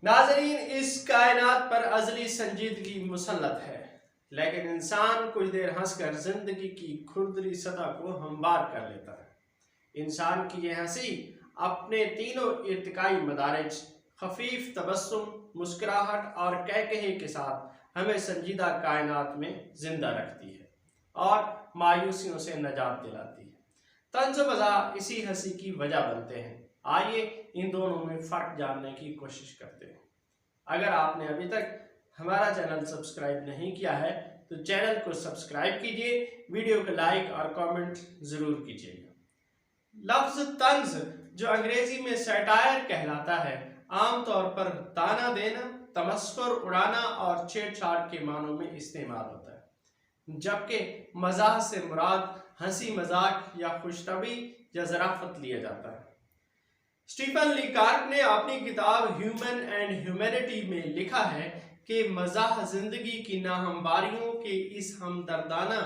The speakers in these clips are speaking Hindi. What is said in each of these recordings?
नाज़रीन, इस कायनात पर अज़ली संजीदगी मुसल्लत है, लेकिन इंसान कुछ देर हंसकर जिंदगी की खुरदरी सतह को हमवार कर लेता है। इंसान की यह हंसी अपने तीनों इर्तिकाई मदारिज खफीफ तबस्सुम, मुस्कुराहट और कहकहे के साथ हमें संजीदा कायनात में जिंदा रखती है और मायूसियों से नजात दिलाती है। तंज मज़ाह इसी हंसी की वजह बनते हैं। आइए इन दोनों में फ़र्क जानने की कोशिश करते हैं। अगर आपने अभी तक हमारा चैनल सब्सक्राइब नहीं किया है तो चैनल को सब्सक्राइब कीजिए, वीडियो को लाइक और कमेंट ज़रूर कीजिएगा। लफ्ज़ तंज, जो अंग्रेजी में सैटायर कहलाता है, आमतौर पर ताना देना, तमस्खुर उड़ाना और छेड़छाड़ के मानों में इस्तेमाल होता है, जबकि मज़ाह से मुराद हंसी मजाक या खुशतबी या ज़राफ़त लिया जाता है। स्टीफन ली कार्प ने अपनी किताब ह्यूमन एंड ह्यूमैनिटी में लिखा है कि मज़ाह जिंदगी की नाहमवारियों के इस हमदर्दाना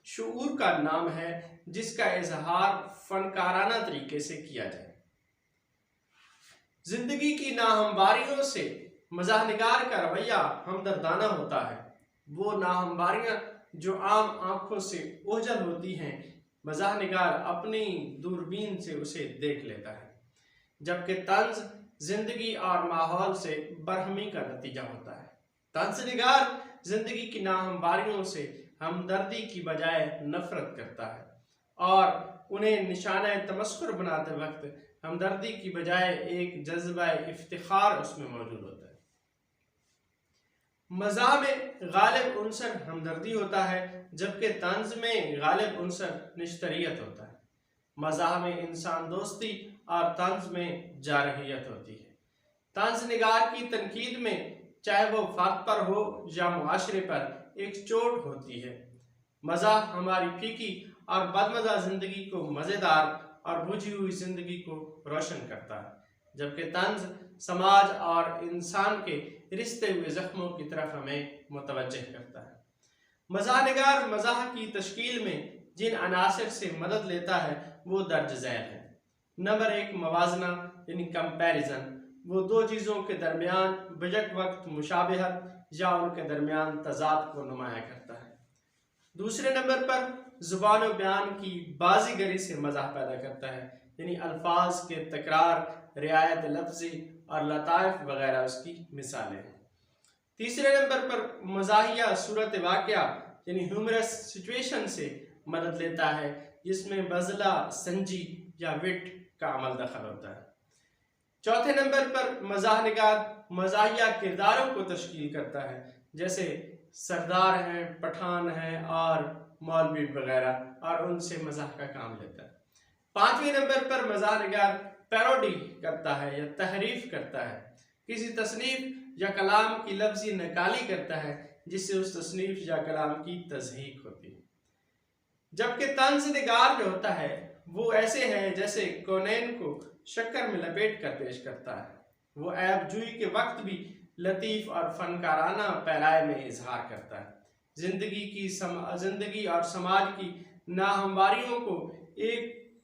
शऊर का नाम है जिसका इजहार फनकाराना तरीके से किया जाए। जिंदगी की नाहमवारियों से मज़ाहनिगार का रवैया हमदर्दाना होता है। वो नाहमवारियाँ जो आम आंखों से ओझल होती हैं, मज़ाहनिगार अपनी दूरबीन से उसे देख लेता है, जबकि तंज जिंदगी और माहौल से बरहमी का नतीजा होता है। तंजनिगार जिंदगी की नाहमवारियों से हमदर्दी की बजाय नफरत करता है और उन्हें निशाना तमस्कुर बनाते वक्त हमदर्दी की बजाय एक जज्बा इफ्तिखार उसमें मौजूद होता है। मज़ाह में गालिब उनसर हमदर्दी होता है, जबकि तंज में गालिब उनसर निश्तरियत होता है। मज़ाह में इंसान दोस्ती और तंज में जारहियत होती है। तंज निगार की तनकीद में चाहे वो फर्द पर हो या मुआशरे पर एक चोट होती है। मज़ाह हमारी फीकी और बदमज़ा जिंदगी को मज़ेदार और बुझी हुई जिंदगी को रोशन करता है, जबकि तंज समाज और इंसान के रिश्ते हुए जख्मों की तरफ हमें मुतवज्जह करता है। मज़ाहनिगार मज़ाह की तश्कील में जिन अनासर से मदद लेता है वो दर्ज झैल है। नंबर 1, मवाजना यानी कंपैरिजन। वो दो चीज़ों के दरमियान बजट वक्त मुशाबहत या उनके दरमियान तजाद को नुमाया करता है। दूसरे नंबर पर जुबान व बयान की बाजीगरी से मज़ाह पैदा करता है, यानी अल्फाज के तकरार, रियायत लफ्जी और लताइफ वगैरह उसकी मिसालें हैं। तीसरे नंबर पर मज़ाहिया सूरत वाक़या यानी ह्यूमरस सिचुएशन से मदद लेता है, जिसमें बज़ला, संजी या विट का अमल दखल होता है। चौथे नंबर पर मज़ाहनिगार मज़ाहिया किरदारों को तश्कील करता है, जैसे सरदार हैं, पठान हैं और मौलवी वगैरह, और उनसे मज़ाह का काम लेता है। पांचवें नंबर पर मज़ाहनिगार पैरोडी करता है या तहरीफ करता है, किसी तसनीफ या कलाम की लफ्जी नकाली करता है जिससे उस तसनीफ या कलाम की तज़हीक होती है। जबकि तंज निगार जो होता है वो ऐसे है जैसे कौनैन को शक्कर में लपेट कर पेश करता है। वो ऐब जुई के वक्त भी लतीफ़ और फनकाराना पैराए में इजहार करता है। जिंदगी और समाज की नाहमवारियों को एक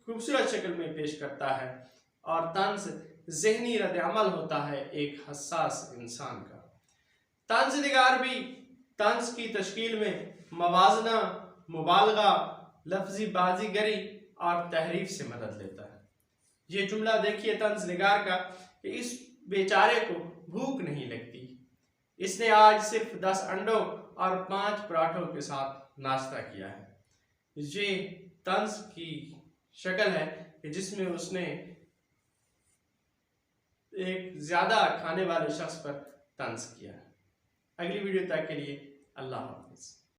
खूबसूरत शक्ल में पेश करता है, और तंज ज़हनी रद्द-ए-अमल होता है एक हसास इंसान का। तंज निगार भी तंज की तश्कील में मवाजना, मुबालगा, लफ्जी बाजीगरी और तहरीफ से मदद लेता है। ये जुमला देखिए तंज निगार का कि इस बेचारे को भूख नहीं लगती, इसने आज सिर्फ 10 अंडों और 5 पराठों के साथ नाश्ता किया है। ये तंज की शक्ल है जिसमें उसने एक ज्यादा खाने वाले शख्स पर तंज किया है। अगली वीडियो तक के लिए अल्लाह हाफ़िज़।